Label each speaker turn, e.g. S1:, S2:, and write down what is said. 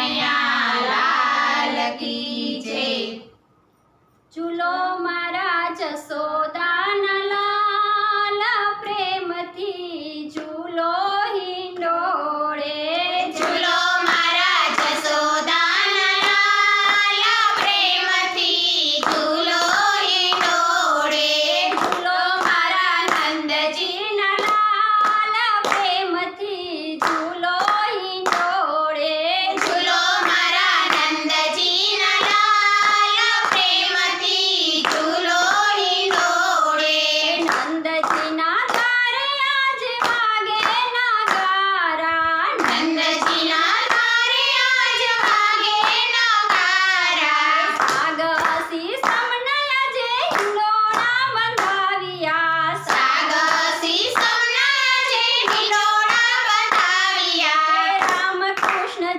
S1: કનૈયા લાલ કી જય।
S2: ઝૂલો મારા જશોદાના લાલ પ્રેમથી ઝૂલો હિંડોળે।
S1: ઝૂલો મારા જશોદાના લાલ પ્રેમથી ઝૂલો હિંડોળે।
S2: ઝૂલો મારા નંદજીના લાલ પ્રેમથી ઝૂલો હિંડોળે।
S1: ઝૂલો મારા નંદજીના લાલ પ્રેમથી ઝૂલો હિંડોળે।
S2: નંદજીના તારે આજ વાગે નગારા।
S1: નંદજીના તારે આજ વાગે નગારા।
S2: સાગસી સમનય જે હિંડોળા બંધાવ્યા।
S1: સાગસી સમનય જે હિંડોળા બંધાવ્યા।
S2: રામ કૃષ્ણ